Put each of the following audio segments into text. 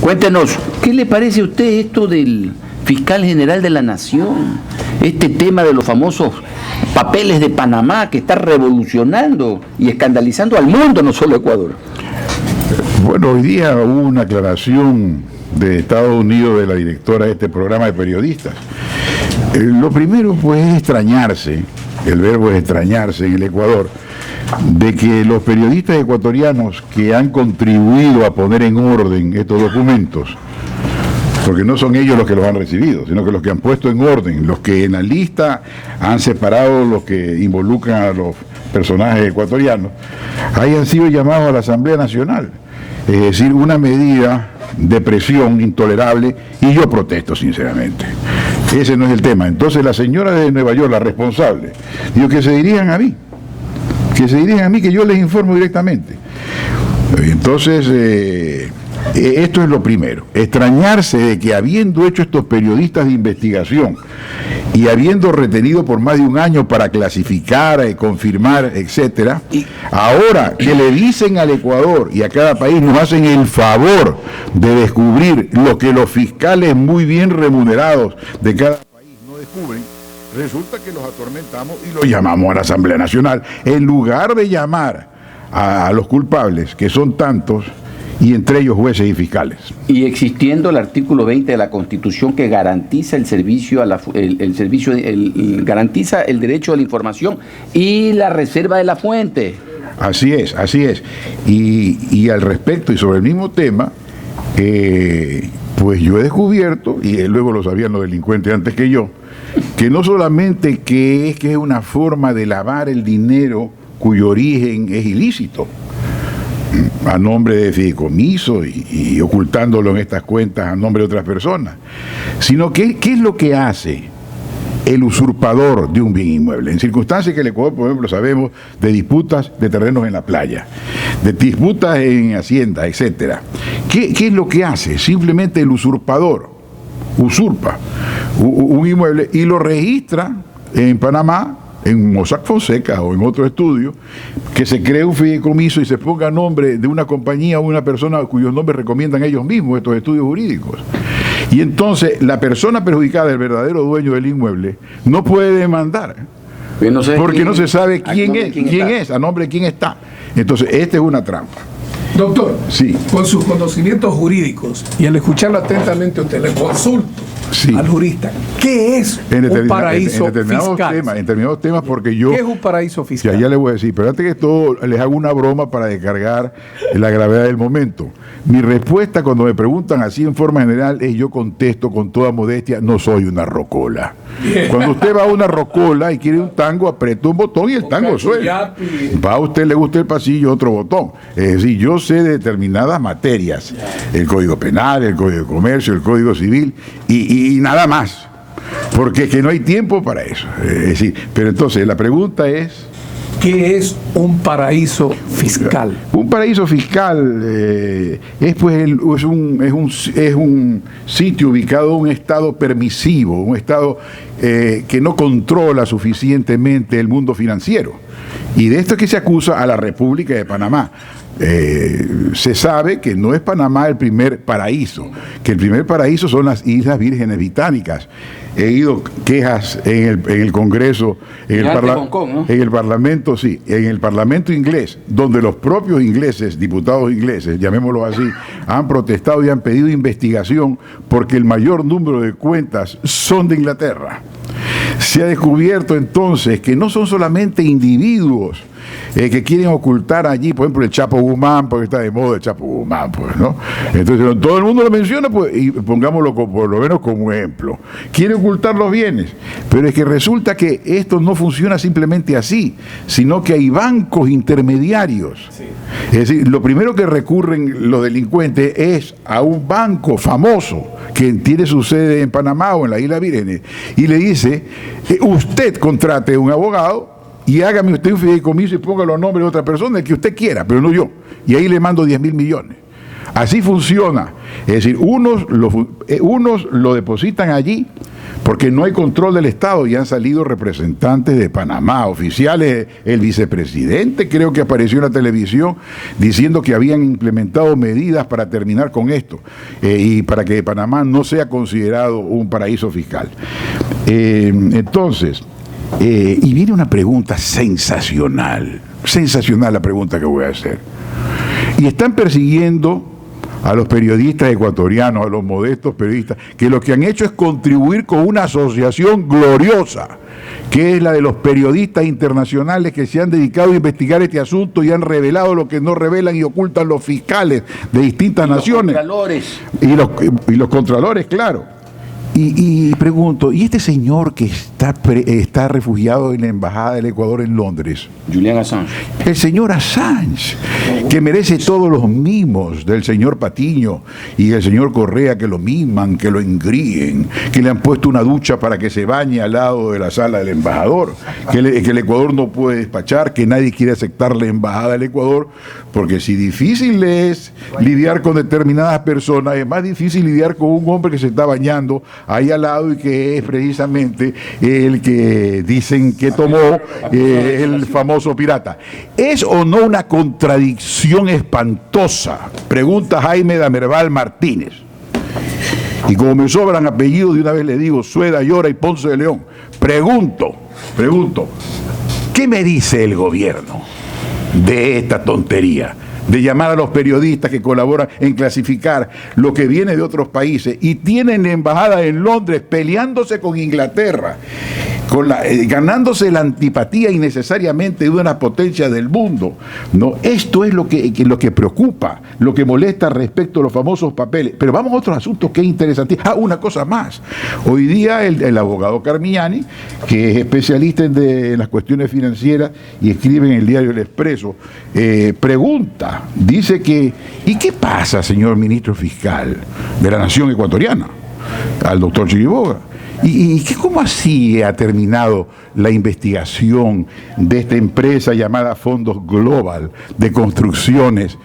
Cuéntenos, ¿qué le parece a usted esto del fiscal general de la Nación? Este tema de los famosos papeles de Panamá que está revolucionando y escandalizando al mundo, no solo a Ecuador. Bueno, hoy día hubo una aclaración de Estados Unidos de la directora de este programa de periodistas. Lo primero pues es extrañarse, el verbo es extrañarse en el Ecuador, de que los periodistas ecuatorianos que han contribuido a poner en orden estos documentos, porque no son ellos los que los han recibido, sino que los que han puesto en orden, los que en la lista han separado los que involucran a los personajes ecuatorianos, hayan sido llamados a la Asamblea Nacional. Es decir, una medida de presión intolerable, y yo protesto sinceramente. Ese no es el tema. Entonces la señora de Nueva York, la responsable, dijo que se dirijan a mí, que yo les informo directamente. Entonces, esto es lo primero, extrañarse de que habiendo hecho estos periodistas de investigación y habiendo retenido por más de un año para clasificar, confirmar, etcétera, ahora que le dicen al Ecuador y a cada país, nos hacen el favor de descubrir lo que los fiscales muy bien remunerados de cada país no descubren, resulta que los atormentamos y los llamamos a la Asamblea Nacional, en lugar de llamar a los culpables, que son tantos, y entre ellos jueces y fiscales. Y existiendo el artículo 20 de la Constitución que garantiza el servicio a garantiza el derecho a la información y la reserva de la fuente. Así es, así es. Y al respecto y sobre el mismo tema, pues yo he descubierto, y luego lo sabían los delincuentes antes que yo, que no solamente que es una forma de lavar el dinero cuyo origen es ilícito, a nombre de fideicomiso y ocultándolo en estas cuentas a nombre de otras personas, sino que ¿qué es lo que hace el usurpador de un bien inmueble? En circunstancias que el Ecuador, por ejemplo, sabemos de disputas de terrenos en la playa, de disputas en hacienda, etcétera. ¿Qué es lo que hace? Simplemente el usurpador usurpa un inmueble y lo registra en Panamá, en Mossack Fonseca o en otro estudio, que se cree un fideicomiso y se ponga a nombre de una compañía o una persona cuyos nombres recomiendan ellos mismos estos estudios jurídicos. Y entonces la persona perjudicada, el verdadero dueño del inmueble, no puede demandar, porque no se sabe quién es, a nombre de quién está. Entonces, esta es una trampa. Doctor, sí, con sus conocimientos jurídicos y al escucharlo atentamente, usted le consulto al jurista, ¿qué es un paraíso fiscal? En determinados temas, porque yo... ¿Qué es un paraíso fiscal? Ya le voy a decir, pero antes que todo, les hago una broma para descargar la gravedad del momento. Mi respuesta cuando me preguntan así en forma general es: yo contesto con toda modestia, no soy una rocola. Cuando usted va a una rocola y quiere un tango, aprieta un botón y el tango suena. Va a usted, le gusta el pasillo, otro botón. Es decir, yo sé de determinadas materias, el Código Penal, el Código de Comercio, el Código Civil y nada más, porque es que no hay tiempo para eso. Es decir, pero entonces la pregunta es: ¿qué es un paraíso fiscal? Un paraíso fiscal es un sitio ubicado en un estado permisivo, un estado que no controla suficientemente el mundo financiero. Y de esto es que se acusa a la República de Panamá. Se sabe que no es Panamá el primer paraíso, que el primer paraíso son las Islas Vírgenes Británicas. He oído quejas en el Congreso, en el Parlamento, sí, en el Parlamento inglés, donde los propios ingleses, diputados ingleses, llamémoslo así, han protestado y han pedido investigación porque el mayor número de cuentas son de Inglaterra. Se ha descubierto entonces que no son solamente individuos que quieren ocultar allí, por ejemplo, el Chapo Guzmán, porque está de moda el Chapo Guzmán, pues, ¿no? Entonces, todo el mundo lo menciona, pues, y pongámoslo por lo menos como ejemplo. Quiere ocultar los bienes, pero es que resulta que esto no funciona simplemente así, sino que hay bancos intermediarios. Sí. Es decir, lo primero que recurren los delincuentes es a un banco famoso que tiene su sede en Panamá o en la Isla Vírgenes, y le dice: usted contrate un abogado y hágame usted un fideicomiso y ponga los nombres de otra persona, el que usted quiera, pero no yo. Y ahí le mando 10.000 millones. Así funciona. Es decir, unos lo depositan allí porque no hay control del Estado y han salido representantes de Panamá, oficiales, el vicepresidente creo que apareció en la televisión diciendo que habían implementado medidas para terminar con esto y para que Panamá no sea considerado un paraíso fiscal. Entonces, y viene una pregunta sensacional la pregunta que voy a hacer. Y están persiguiendo a los periodistas ecuatorianos, a los modestos periodistas, que lo que han hecho es contribuir con una asociación gloriosa, que es la de los periodistas internacionales que se han dedicado a investigar este asunto y han revelado lo que no revelan y ocultan los fiscales de distintas naciones. Y los contralores, claro. Y pregunto, ¿y este señor que está refugiado en la Embajada del Ecuador en Londres? Julian Assange. El señor Assange, que merece todos los mimos del señor Patiño y del señor Correa, que lo miman, que lo engríen, que le han puesto una ducha para que se bañe al lado de la sala del embajador, que el Ecuador no puede despachar, que nadie quiere aceptar la Embajada del Ecuador, porque si difícil es lidiar con determinadas personas, es más difícil lidiar con un hombre que se está bañando ahí al lado y que es precisamente el que dicen que tomó el famoso pirata. ¿Es o no una contradicción espantosa? Pregunta Jaime Damerval Martínez. Y como me sobran apellidos, de una vez le digo Sueda, Llora y Ponce de León. Pregunto, ¿qué me dice el gobierno de esta tontería? De llamar a los periodistas que colaboran en clasificar lo que viene de otros países y tienen la embajada en Londres peleándose con Inglaterra, ganándose la antipatía innecesariamente de una potencia del mundo. No, esto es lo que preocupa, lo que molesta respecto a los famosos papeles. Pero vamos a otros asuntos que es interesante. Una cosa más. Hoy día el abogado Carmignani, que es especialista en las cuestiones financieras y escribe en el diario El Expreso, pregunta, dice que, ¿y qué pasa, señor ministro fiscal de la Nación Ecuatoriana? Al doctor Chiriboga. ¿Y cómo así ha terminado la investigación de esta empresa llamada Fondos Global de Construcciones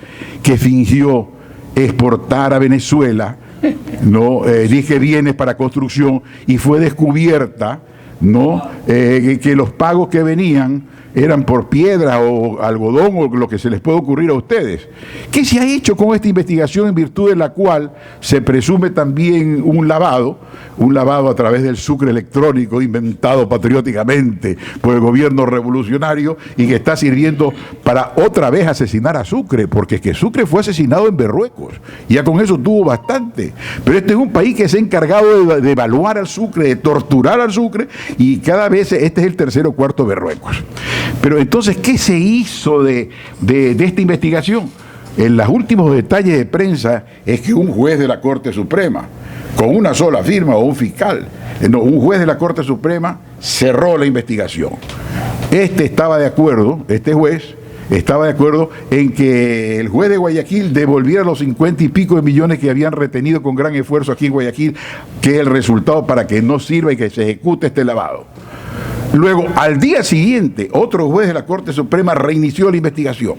que fingió exportar a Venezuela, dije bienes para construcción, y fue descubierta, que los pagos que venían eran por piedra o algodón o lo que se les puede ocurrir a ustedes? ¿Qué se ha hecho con esta investigación en virtud de la cual se presume también un lavado a través del sucre electrónico inventado patrióticamente por el gobierno revolucionario y que está sirviendo para otra vez asesinar a Sucre? Porque es que Sucre fue asesinado en Berruecos, ya con eso tuvo bastante, pero este es un país que se ha encargado de evaluar al Sucre, de torturar al Sucre, y cada vez este es el tercer o cuarto Berruecos. Pero entonces, ¿qué se hizo de esta investigación? En los últimos detalles de prensa es que un juez de la Corte Suprema, con una sola firma, o un fiscal, un juez de la Corte Suprema cerró la investigación. Este juez estaba de acuerdo en que el juez de Guayaquil devolviera los 50 y pico de millones que habían retenido con gran esfuerzo aquí en Guayaquil, que es el resultado para que no sirva y que se ejecute este lavado. Luego, al día siguiente, otro juez de la Corte Suprema reinició la investigación.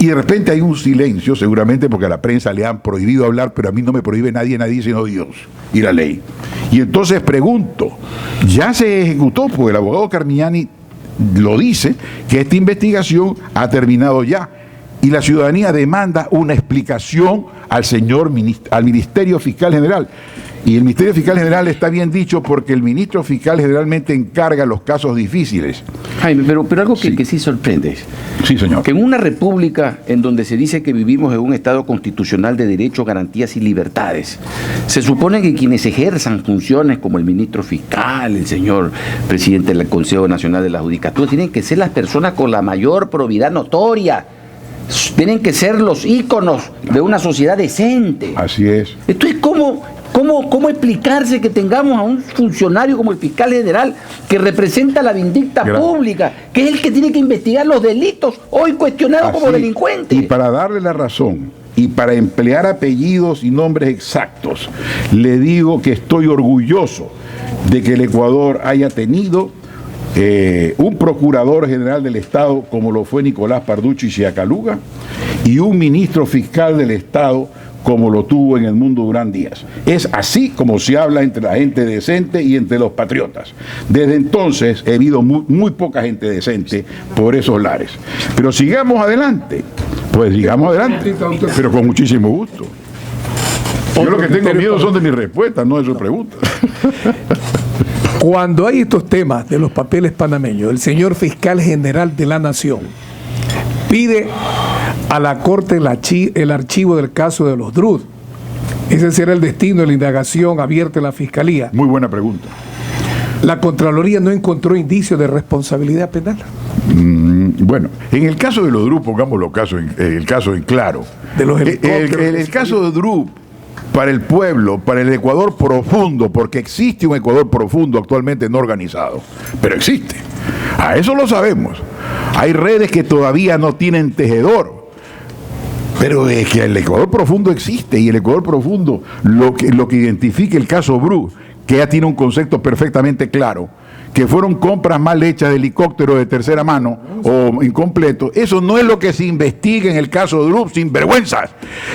Y de repente hay un silencio, seguramente porque a la prensa le han prohibido hablar, pero a mí no me prohíbe nadie sino Dios y la ley. Y entonces pregunto, ¿ya se ejecutó? Porque el abogado Carmignani lo dice, que esta investigación ha terminado ya. Y la ciudadanía demanda una explicación al Ministerio Fiscal General. Y el Ministerio Fiscal General está bien dicho porque el ministro fiscal generalmente encarga los casos difíciles. Jaime, pero algo que sí sorprende. Sí, señor. Que en una república en donde se dice que vivimos en un Estado constitucional de derechos, garantías y libertades, se supone que quienes ejerzan funciones como el ministro fiscal, el señor presidente del Consejo Nacional de la Judicatura, tienen que ser las personas con la mayor probidad notoria. Tienen que ser los íconos de una sociedad decente. Así es. Entonces, ¿cómo explicarse que tengamos a un funcionario como el fiscal general que representa la vindicta pública, que es el que tiene que investigar los delitos hoy cuestionados como delincuentes? Y para darle la razón y para emplear apellidos y nombres exactos, le digo que estoy orgulloso de que el Ecuador haya tenido un procurador general del Estado como lo fue Nicolás Parducci Siacaluga y un ministro fiscal del Estado como lo tuvo en el mundo Durán Díaz. Es así como se habla entre la gente decente y entre los patriotas. Desde entonces he habido muy poca gente decente por esos lares. Pero sigamos adelante. Pues sigamos adelante, pero con muchísimo gusto. Yo lo que tengo miedo son de mis respuestas, no de sus preguntas. Cuando hay estos temas de los papeles panameños, el señor fiscal general de la Nación pide a la Corte el archivo del caso de los DRUD. Ese será el destino de la indagación abierta en la Fiscalía. Muy buena pregunta. La Contraloría no encontró indicios de responsabilidad penal. Bueno, en el caso de los DRUD, pongamos el caso en claro. De los el caso de DRUD, para el pueblo, para el Ecuador profundo, porque existe un Ecuador profundo actualmente no organizado, pero existe. A eso lo sabemos. Hay redes que todavía no tienen tejedor, pero es que el Ecuador profundo existe, y el Ecuador profundo, lo que identifica el caso DRUD, que ya tiene un concepto perfectamente claro, que fueron compras mal hechas de helicóptero de tercera mano o incompleto. Eso no es lo que se investiga en el caso DRUD, sin vergüenzas.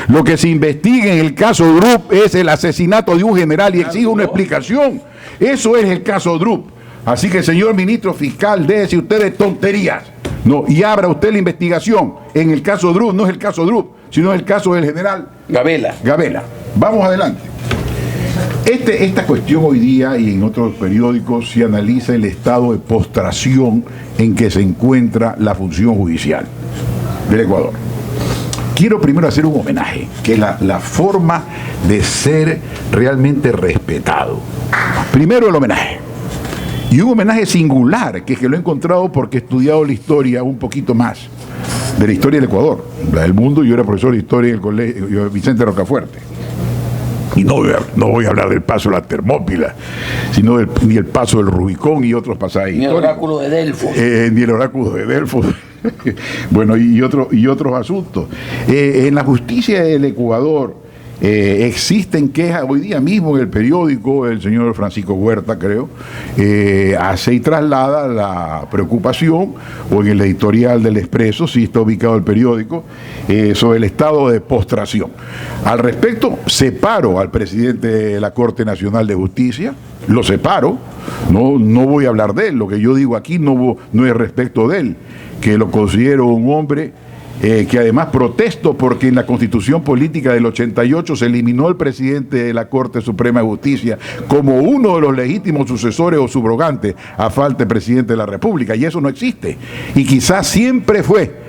Lo que se investiga en el caso DRUD es el asesinato de un general y exige una explicación. Eso es el caso DRUD. Así que, señor ministro fiscal, déjese usted de tonterías. No, y abra usted la investigación. En el caso DRUD, no es el caso DRUD, sino el caso del general Gabela. Vamos adelante. Esta cuestión hoy día y en otros periódicos se analiza el estado de postración en que se encuentra la función judicial del Ecuador. Quiero primero hacer un homenaje, que es la forma de ser realmente respetado. Primero el homenaje. Y un homenaje singular, que lo he encontrado porque he estudiado la historia un poquito más, de la historia del Ecuador, la del mundo. Yo era profesor de historia en el colegio Vicente Rocafuerte. Y no voy a hablar del paso de la Termópila, sino ni el paso del Rubicón y otros pasajes. Ni el oráculo de Delfos. Ni el oráculo de Delfos. Bueno, y otros asuntos. En la justicia del Ecuador existen quejas, hoy día mismo en el periódico, el señor Francisco Huerta, creo, hace y traslada la preocupación, o en el editorial del Expreso, sí está ubicado el periódico, sobre el estado de postración. Al respecto, separo al presidente de la Corte Nacional de Justicia, lo separo, no voy a hablar de él, lo que yo digo aquí no es respecto de él, que lo considero un hombre que además protesto porque en la Constitución Política del 88 se eliminó el presidente de la Corte Suprema de Justicia como uno de los legítimos sucesores o subrogantes a falta de presidente de la República, y eso no existe, y quizás siempre fue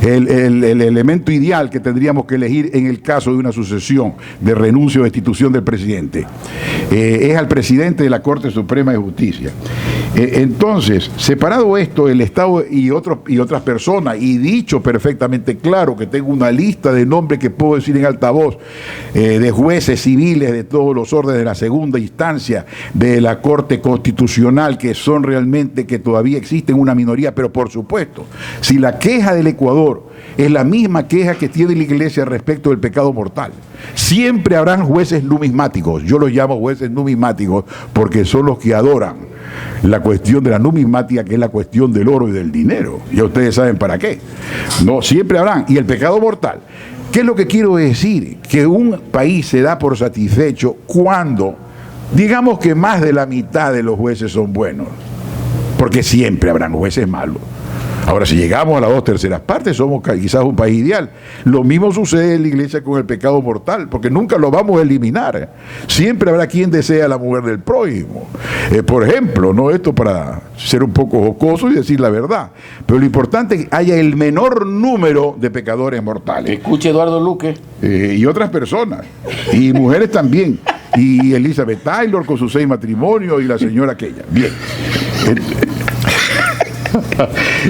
el elemento ideal que tendríamos que elegir en el caso de una sucesión de renuncia o destitución del presidente. Es al presidente de la Corte Suprema de Justicia. Entonces, separado esto, el Estado y otras personas, y dicho perfectamente claro que tengo una lista de nombres que puedo decir en altavoz, de jueces civiles de todos los órdenes de la segunda instancia, de la Corte Constitucional, que son realmente, que todavía existen una minoría, pero por supuesto, si la queja del Ecuador es la misma queja que tiene la Iglesia respecto del pecado mortal, siempre habrán jueces numismáticos. Yo los llamo jueces numismáticos porque son los que adoran la cuestión de la numismática, que es la cuestión del oro y del dinero. Ya ustedes saben para qué. No, siempre habrán. Y el pecado mortal, ¿qué es lo que quiero decir? Que un país se da por satisfecho cuando, digamos que más de la mitad de los jueces son buenos, porque siempre habrán jueces malos. Ahora, si llegamos a las 2/3 partes, somos quizás un país ideal. Lo mismo sucede en la Iglesia con el pecado mortal, porque nunca lo vamos a eliminar. Siempre habrá quien desea a la mujer del prójimo. Por ejemplo, no esto para ser un poco jocoso y decir la verdad, pero lo importante es que haya el menor número de pecadores mortales. Escuche Eduardo Luque. Y otras personas, y mujeres también, y Elizabeth Taylor con sus 6 matrimonios, y la señora aquella. Bien.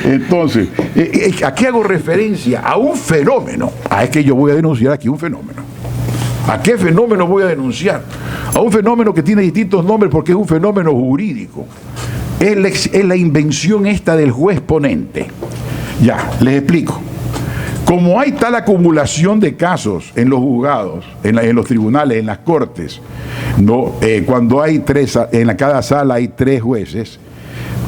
Entonces, ¿a qué hago referencia? A un fenómeno. Es que yo voy a denunciar aquí un fenómeno. ¿A qué fenómeno voy a denunciar? A un fenómeno que tiene distintos nombres porque es un fenómeno jurídico. Es la invención esta del juez ponente. Ya, les explico. Como hay tal acumulación de casos en los juzgados, en los tribunales, en las cortes, ¿no? Cuando hay cada sala hay 3 jueces,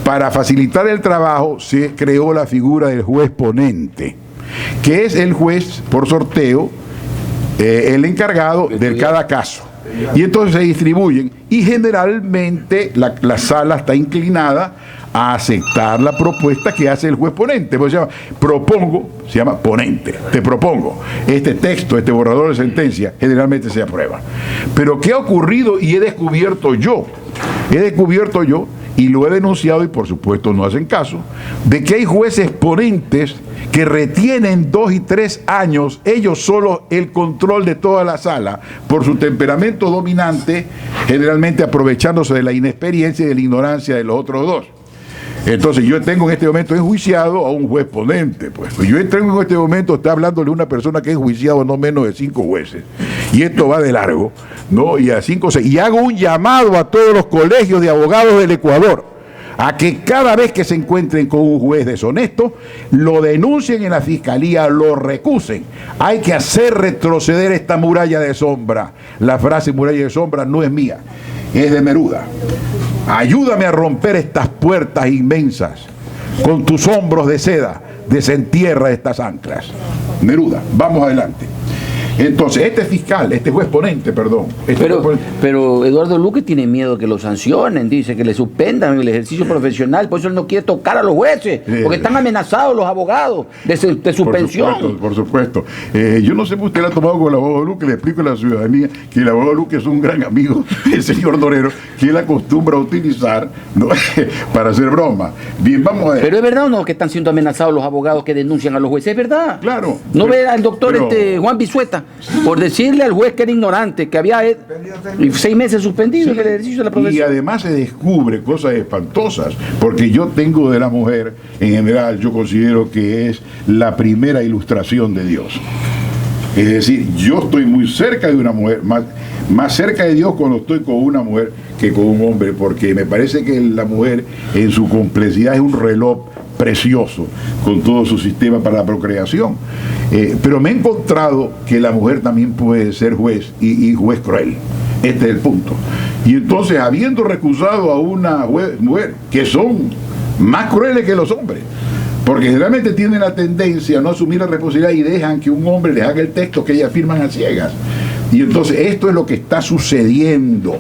para facilitar el trabajo se creó la figura del juez ponente, que es el juez por sorteo el encargado de cada caso. Y entonces se distribuyen y generalmente la sala está inclinada a aceptar la propuesta que hace el juez ponente. Pues se llama ponente, te propongo. Este texto, este borrador de sentencia, generalmente se aprueba. Pero ¿qué ha ocurrido? Y he descubierto yo, y lo he denunciado y por supuesto no hacen caso, de que hay jueces ponentes que retienen 2 y 3 años ellos solos el control de toda la sala por su temperamento dominante, generalmente aprovechándose de la inexperiencia y de la ignorancia de los otros dos. Entonces yo tengo en este momento enjuiciado a un juez ponente, pues. Yo en este momento está hablándole a una persona que ha enjuiciado a no menos de 5 jueces. Y esto va de largo, ¿no? Y a 5 o 6. Y hago un llamado a todos los colegios de abogados del Ecuador a que cada vez que se encuentren con un juez deshonesto, lo denuncien en la fiscalía, lo recusen. Hay que hacer retroceder esta muralla de sombra. La frase muralla de sombra no es mía, es de Neruda. Ayúdame a romper estas puertas inmensas. Con tus hombros de seda, desentierra estas anclas. Neruda, vamos adelante. Entonces, este juez ponente, perdón. Pero Eduardo Luque tiene miedo que lo sancionen, dice que le suspendan el ejercicio profesional, por eso él no quiere tocar a los jueces, porque están amenazados los abogados de suspensión. Por supuesto. Yo no sé si usted lo ha tomado con el abogado Luque, le explico a la ciudadanía que el abogado Luque es un gran amigo del señor Norero, que él acostumbra a utilizar, ¿no? para hacer broma. Bien, vamos a ver. Pero es verdad o no que están siendo amenazados los abogados que denuncian a los jueces, es verdad. Claro. No ve al doctor Juan Bisueta por decirle al juez que era ignorante, que había 6 meses suspendido en el ejercicio de la profesión. Y además se descubre cosas espantosas, porque yo tengo de la mujer, en general, yo considero que es la primera ilustración de Dios. Es decir, yo estoy muy cerca de una mujer, más cerca de Dios cuando estoy con una mujer que con un hombre, porque me parece que la mujer en su complejidad es un reloj precioso con todo su sistema para la procreación. Pero me he encontrado que la mujer también puede ser juez y juez cruel. Este es el punto. Y entonces, habiendo recusado a una mujer que son más crueles que los hombres, porque generalmente tienen la tendencia a no asumir la responsabilidad y dejan que un hombre les haga el texto que ellas firman a ciegas. Y entonces esto es lo que está sucediendo,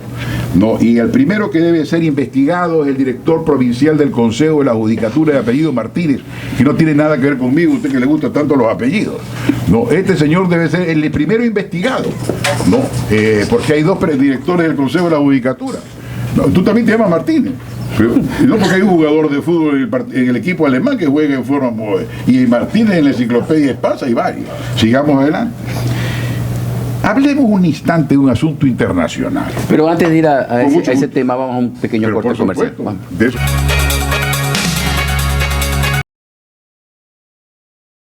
¿no? Y el primero que debe ser investigado es el director provincial del Consejo de la Judicatura de apellido Martínez, que no tiene nada que ver conmigo, usted que le gusta tanto los apellidos. No, este señor debe ser el primero investigado, ¿no? Porque hay 2 directores del Consejo de la Judicatura. No, tú también te llamas Martínez. Pero, no, porque hay un jugador de fútbol en el equipo alemán que juega en forma y Martínez en la enciclopedia Espasa y varios. Sigamos adelante. Hablemos un instante de un asunto internacional. Pero antes de ir a ese tema, vamos a un pequeño corte comercial. Vamos.